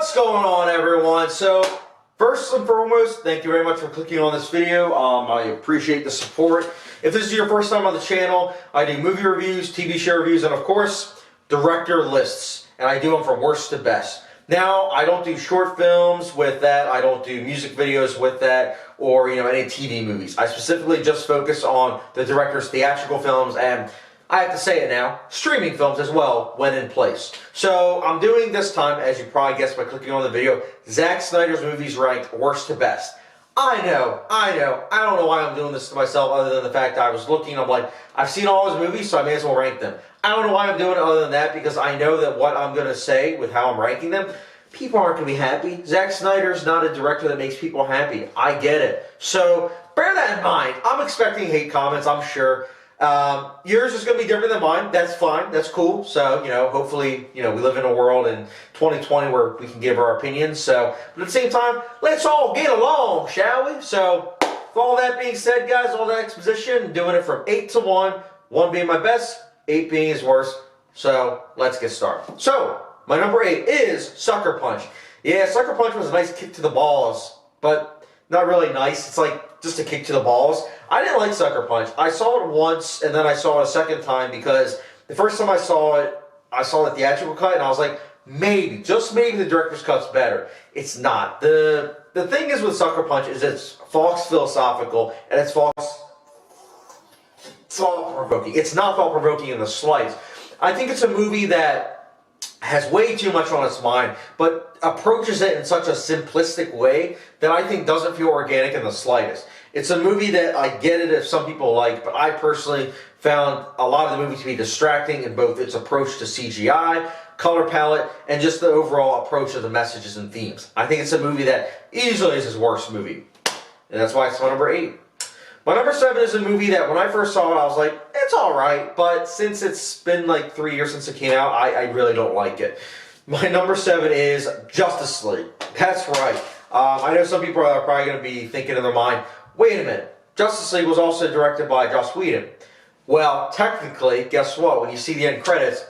What's going on, everyone? So, first and foremost, thank you very much for clicking on this video. I appreciate the support. If this is your first time on the channel, I do movie reviews, TV show reviews, and of course, director lists. And I do them from worst to best. Now, I don't do short films with that. I don't do music videos with that, or any TV movies. I specifically just focus on the director's theatrical films, and I have to say it now, streaming films as well when in place. So I'm doing this time, as you probably guessed by clicking on the video, Zack Snyder's movies ranked worst to best. I know. I don't know why I'm doing this to myself other than the fact that I was looking, I'm like, I've seen all his movies, so I may as well rank them. I don't know why I'm doing it other than that, because I know that what I'm going to say with how I'm ranking them, people aren't going to be happy. Zack Snyder's not a director that makes people happy. I get it. So bear that in mind. I'm expecting hate comments, I'm sure. Yours is going to be different than mine. That's fine. That's cool. So, hopefully, we live in a world in 2020 where we can give our opinions. So, but at the same time, let's all get along, shall we? So, with all that being said, guys, all that exposition, doing it from 8 to 1, 1 being my best, 8 being his worst. So, let's get started. So, my number 8 is Sucker Punch. Yeah, Sucker Punch was a nice kick to the balls, but not really nice. It's like just a kick to the balls. I didn't like Sucker Punch. I saw it once, and then I saw it a second time because the first time I saw the theatrical cut, and I was like, maybe, just maybe the director's cut's better. It's not. The thing is with Sucker Punch is it's false philosophical, and it's false thought-provoking. It's not thought-provoking in the slightest. I think it's a movie that has way too much on its mind, but approaches it in such a simplistic way that I think doesn't feel organic in the slightest. It's a movie that I get it if some people like, but I personally found a lot of the movie to be distracting in both its approach to CGI, color palette, and just the overall approach of the messages and themes. I think it's a movie that easily is his worst movie, and that's why it's my number 8. My number 7 is a movie that when I first saw it, I was like, it's alright, but since it's been like 3 years since it came out, I really don't like it. My number 7 is Justice League. That's right. I know some people are probably going to be thinking in their mind, wait a minute, Justice League was also directed by Joss Whedon. Well, technically, guess what? When you see the end credits,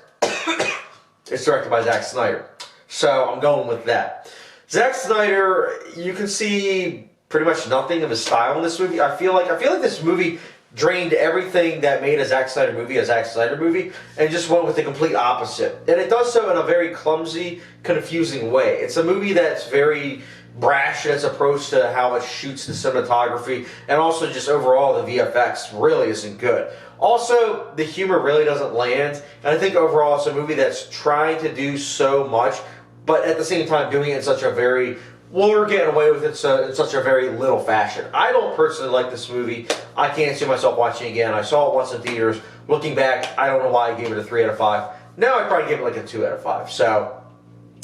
it's directed by Zack Snyder. So I'm going with that. Zack Snyder, you can see pretty much nothing of his style in this movie. I feel like this movie drained everything that made a Zack Snyder movie and just went with the complete opposite. And it does so in a very clumsy, confusing way. It's a movie that's very brash in its approach to how it shoots the cinematography, and also just overall the VFX really isn't good. Also, the humor really doesn't land, and I think overall it's a movie that's trying to do so much, but at the same time doing it in such a very, well, we're getting away with it in such a very little fashion. I don't personally like this movie. I can't see myself watching it again. I saw it once in theaters. Looking back, I don't know why I gave it a 3 out of 5. Now I'd probably give it like a 2 out of 5. So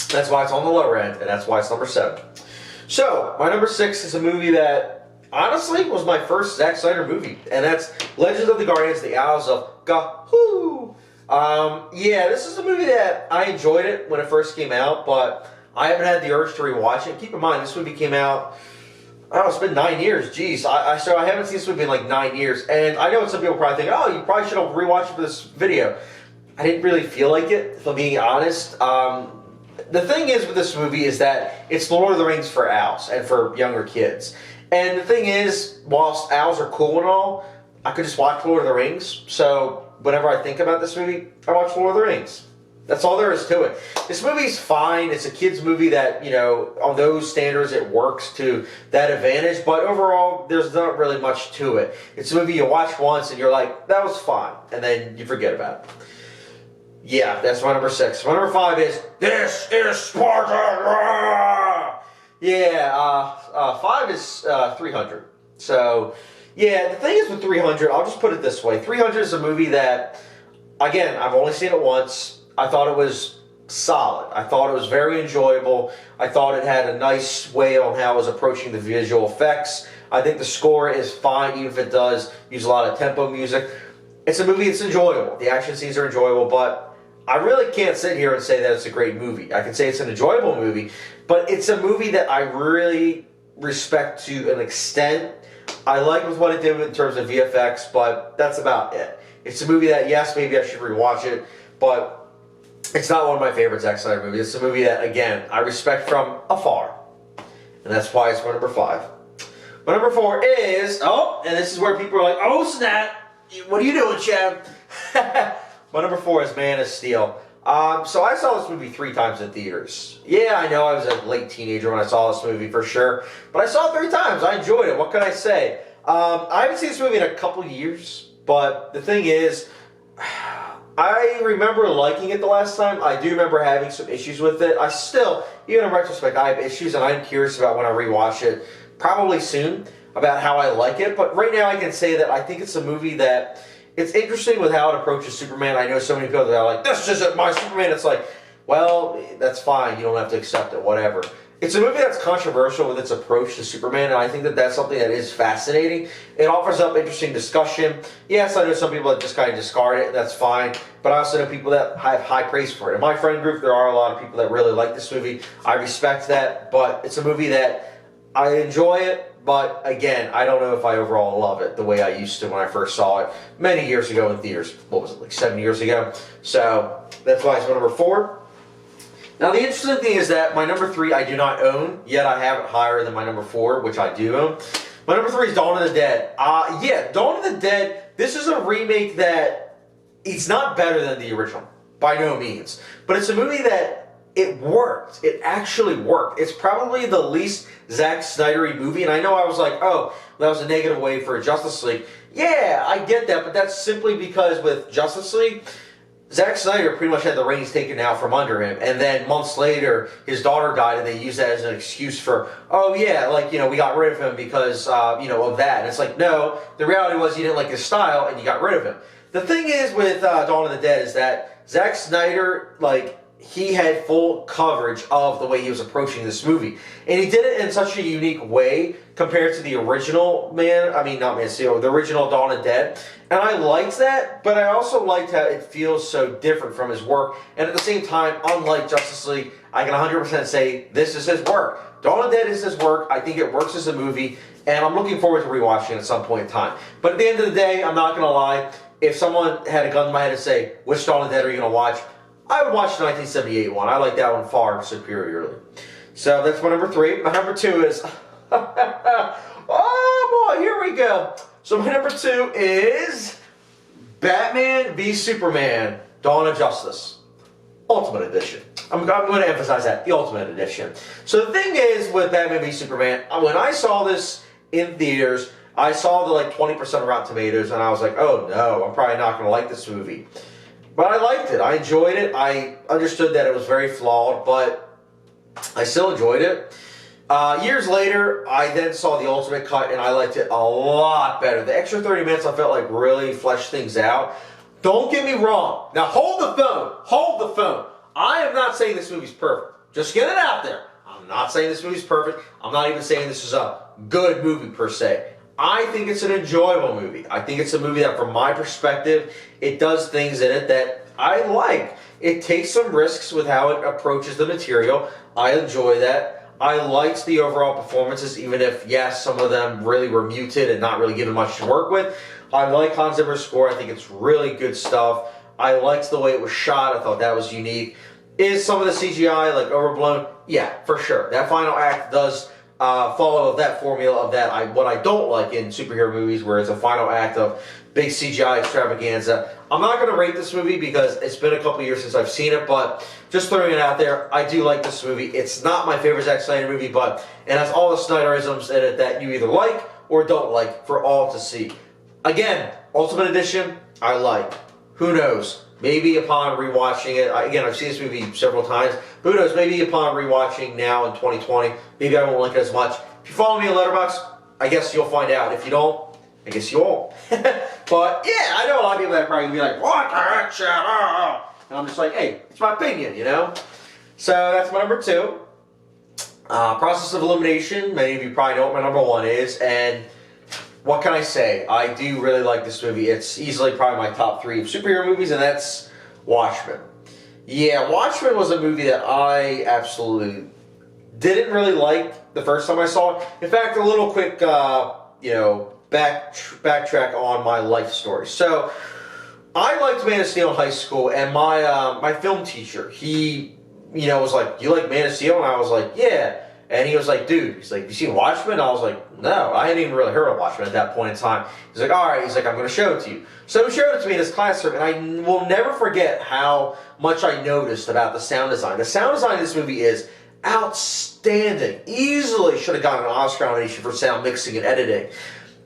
that's why it's on the lower end, and that's why it's number 7. So my number 6 is a movie that honestly was my first Zack Snyder movie, and that's Legends of the Guardians: The Isles of Gahoo. Yeah, this is a movie that I enjoyed it when it first came out, but I haven't had the urge to rewatch it. Keep in mind, this movie came out, I don't know, it's been 9 years. Jeez, so I haven't seen this movie in like 9 years. And I know some people probably think, oh, you probably should have rewatched it for this video. I didn't really feel like it, if I'm being honest. The thing is with this movie is that it's Lord of the Rings for owls and for younger kids. And the thing is, whilst owls are cool and all, I could just watch Lord of the Rings. So whenever I think about this movie, I watch Lord of the Rings. That's all there is to it. This movie's fine. It's a kid's movie that, on those standards, it works to that advantage. But overall, there's not really much to it. It's a movie you watch once and you're like, that was fine. And then you forget about it. Yeah, that's my number 6. My number 5 is, This is Sparta! Yeah, 5 is 300. So, yeah, the thing is with 300, I'll just put it this way. 300 is a movie that, again, I've only seen it once. I thought it was solid. I thought it was very enjoyable. I thought it had a nice way on how it was approaching the visual effects. I think the score is fine, even if it does use a lot of tempo music. It's a movie that's enjoyable. The action scenes are enjoyable, but I really can't sit here and say that it's a great movie. I can say it's an enjoyable movie, but it's a movie that I really respect to an extent. I like with what it did in terms of VFX, but that's about it. It's a movie that, yes, maybe I should rewatch it, but It's not one of my favorite Zack Snyder movies. It's a movie that, again, I respect from afar. And that's why it's my number 5. My number 4 is, oh, and this is where people are like, oh snap, what are you doing, Chad? My number 4 is Man of Steel. So I saw this movie 3 times in theaters. Yeah, I know I was a late teenager when I saw this movie for sure, but I saw it 3 times. I enjoyed it. What can I say? I haven't seen this movie in a couple years, but the thing is, I remember liking it the last time. I do remember having some issues with it. I still, even in retrospect, I have issues, and I'm curious about when I rewatch it, probably soon, about how I like it. But right now I can say that I think it's a movie that, it's interesting with how it approaches Superman. I know so many people that are like, this isn't my Superman. It's like, well, that's fine. You don't have to accept it, whatever. It's a movie that's controversial with its approach to Superman, and I think that that's something that is fascinating. It offers up interesting discussion. Yes, I know some people that just kind of discard it, and that's fine. But I also know people that have high praise for it. In my friend group, there are a lot of people that really like this movie. I respect that, but it's a movie that I enjoy it. But again, I don't know if I overall love it the way I used to when I first saw it many years ago in theaters. What was it, like 7 years ago? So that's why it's my number 4. Now the interesting thing is that my number 3 I do not own, yet I have it higher than my number 4, which I do own. My number 3 is Dawn of the Dead. Yeah, Dawn of the Dead, this is a remake that, it's not better than the original, by no means. But it's a movie that, it worked. It actually worked. It's probably the least Zack Snyder-y movie, and I know I was like, oh, that was a negative way for Justice League. Yeah, I get that, but that's simply because with Justice League, Zack Snyder pretty much had the reins taken out from under him, and then months later, his daughter died, and they used that as an excuse for, oh yeah, like, you know, we got rid of him because, you know, of that. And it's like, no, the reality was you didn't like his style, and you got rid of him. The thing is with Dawn of the Dead is that Zack Snyder, like, he had full coverage of the way he was approaching this movie. And he did it in such a unique way compared to the original not Man Steel, the original Dawn of the Dead. And I liked that, but I also liked how it feels so different from his work. And at the same time, unlike Justice League, I can 100% say this is his work. Dawn of the Dead is his work. I think it works as a movie, and I'm looking forward to rewatching it at some point in time. But at the end of the day, I'm not going to lie. If someone had a gun to my head and say, which Dawn of the Dead are you going to watch? I would watch the 1978 one. I like that one far superiorly. So that's my number 3. My number 2 is... oh boy, here we go. So my number 2 is... Batman v Superman, Dawn of Justice. Ultimate Edition. I'm going to emphasize that. The Ultimate Edition. So the thing is with Batman v Superman, when I saw this in theaters, I saw the like 20% Rotten Tomatoes, and I was like, oh no, I'm probably not going to like this movie. But I liked it. I enjoyed it. I understood that it was very flawed, but I still enjoyed it. Years later, I then saw the Ultimate Cut, and I liked it a lot better. The extra 30 minutes, I felt like really fleshed things out. Don't get me wrong. Now, hold the phone. Hold the phone. I am not saying this movie's perfect. Just get it out there. I'm not saying this movie's perfect. I'm not even saying this is a good movie, per se. I think it's an enjoyable movie. I think it's a movie that, from my perspective, it does things in it that I like. It takes some risks with how it approaches the material. I enjoy that. I liked the overall performances, even if, yes, some of them really were muted and not really given much to work with. I like Hans Zimmer's score. I think it's really good stuff. I liked the way it was shot. I thought that was unique. Is some of the CGI, like, overblown? Yeah, for sure. That final act does... follow that formula of that. What I don't like in superhero movies, where it's a final act of big CGI extravaganza. I'm not going to rate this movie because it's been a couple years since I've seen it, but just throwing it out there, I do like this movie. It's not my favorite Zack Snyder movie, but it has all the Snyderisms in it that you either like or don't like for all to see. Again, Ultimate Edition, I like. Who knows? Maybe upon rewatching it, again, I've seen this movie several times, but who knows, maybe upon rewatching now in 2020, maybe I won't like it as much. If you follow me on Letterboxd, I guess you'll find out. If you don't, I guess you won't. But yeah, I know a lot of people that are probably going to be like, what the heck, shit? And I'm just like, hey, it's my opinion, you know? So that's my number 2. Process of Elimination, many of you probably know what my number 1 is, and what can I say? I do really like this movie. It's easily probably my top 3 of superhero movies, and that's Watchmen. Yeah, Watchmen was a movie that I absolutely didn't really like the first time I saw it. In fact, a little quick, backtrack on my life story. So, I liked Man of Steel in high school, and my film teacher, he, was like, "You like Man of Steel?" And I was like, "Yeah." And he was like, "Dude," he's like, "You seen Watchmen?" I was like, "No, I hadn't even really heard of Watchmen at that point in time." He's like, "All right," he's like, "I'm going to show it to you." So he showed it to me in his classroom, and I will never forget how much I noticed about the sound design. The sound design of this movie is outstanding. Easily should have gotten an Oscar nomination for sound mixing and editing.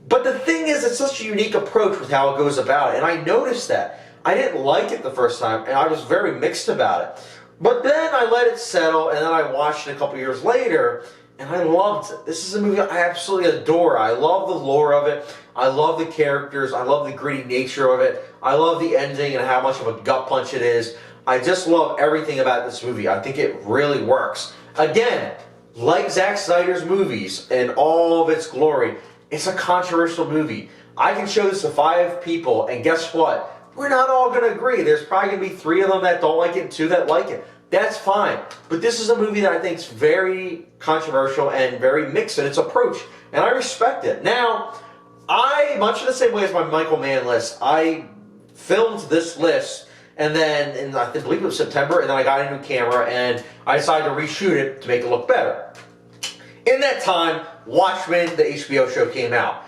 But the thing is, it's such a unique approach with how it goes about it, and I noticed that. I didn't like it the first time, and I was very mixed about it. But then I let it settle, and then I watched it a couple years later, and I loved it. This is a movie I absolutely adore. I love the lore of it. I love the characters. I love the gritty nature of it. I love the ending and how much of a gut punch it is. I just love everything about this movie. I think it really works. Again, like Zack Snyder's movies in all of its glory, it's a controversial movie. I can show this to 5 people, and guess what? We're not all going to agree. There's probably going to be 3 of them that don't like it and 2 that like it. That's fine. But this is a movie that I think is very controversial and very mixed in its approach. And I respect it. Now, much in the same way as my Michael Mann list, I filmed this list, and then, I believe it was September, and then I got a new camera, and I decided to reshoot it to make it look better. In that time, Watchmen, the HBO show, came out.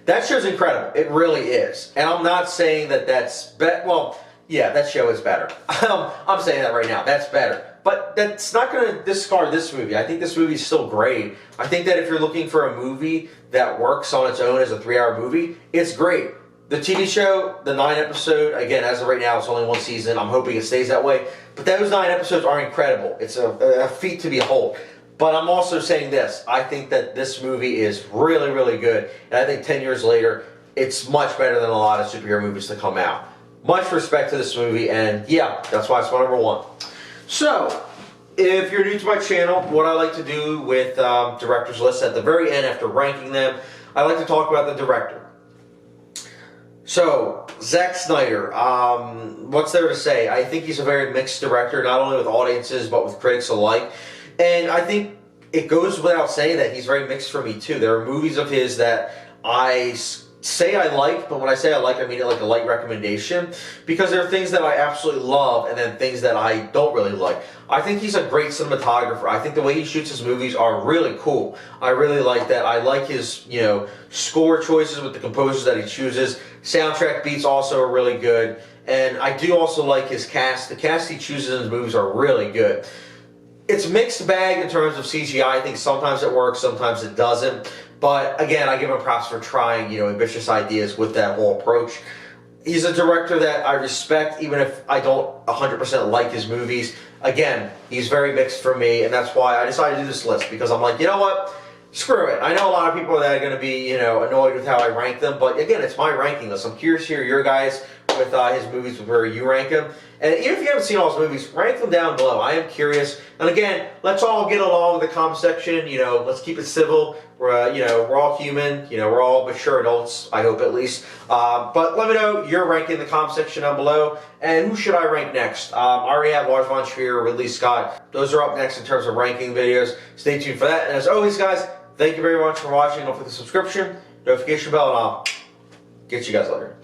That show's incredible. It really is. And I'm not saying that that's well, yeah, that show is better. I'm saying that right now. That's better. But that's not going to discard this movie. I think this movie is still great. I think that if you're looking for a movie that works on its own as a 3-hour movie, it's great. The TV show, the 9-episode, again, as of right now, it's only 1 season. I'm hoping it stays that way. But those 9 episodes are incredible. It's a feat to behold. But I'm also saying this. I think that this movie is really, really good. And I think 10 years later, it's much better than a lot of superhero movies to come out. Much respect to this movie. And yeah, that's why it's my number 1. So, if you're new to my channel, what I like to do with directors lists at the very end, after ranking them, I like to talk about the director. So, Zack Snyder, what's there to say? I think he's a very mixed director, not only with audiences, but with critics alike. And I think it goes without saying that he's very mixed for me, too. There are movies of his that I say I like, but when I say I like, I mean it like a light recommendation, because there are things that I absolutely love and then things that I don't really like. I think he's a great cinematographer. I think the way he shoots his movies are really cool. I really like that. I like his, score choices with the composers that he chooses. Soundtrack beats also are really good. And I do also like his cast. The cast he chooses in his movies are really good. It's a mixed bag in terms of CGI. I think sometimes it works, sometimes it doesn't. But again, I give him props for trying, ambitious ideas with that whole approach. He's a director that I respect, even if I don't 100% like his movies. Again, he's very mixed for me, and that's why I decided to do this list, because I'm like, you know what? Screw it. I know a lot of people that are going to be, annoyed with how I rank them, but again, it's my ranking list. I'm curious to hear your guys with his movies, with where you rank them. And even if you haven't seen all his movies, rank them down below. I am curious. And again, let's all get along in the comment section. Let's keep it civil. We're all human. We're all mature adults, I hope at least. But let me know your ranking in the comment section down below. And who should I rank next? I already have Lars von Trier, Ridley Scott. Those are up next in terms of ranking videos. Stay tuned for that. And as always, guys, thank you very much for watching. Don't forget the subscription, notification bell, and I'll get you guys later.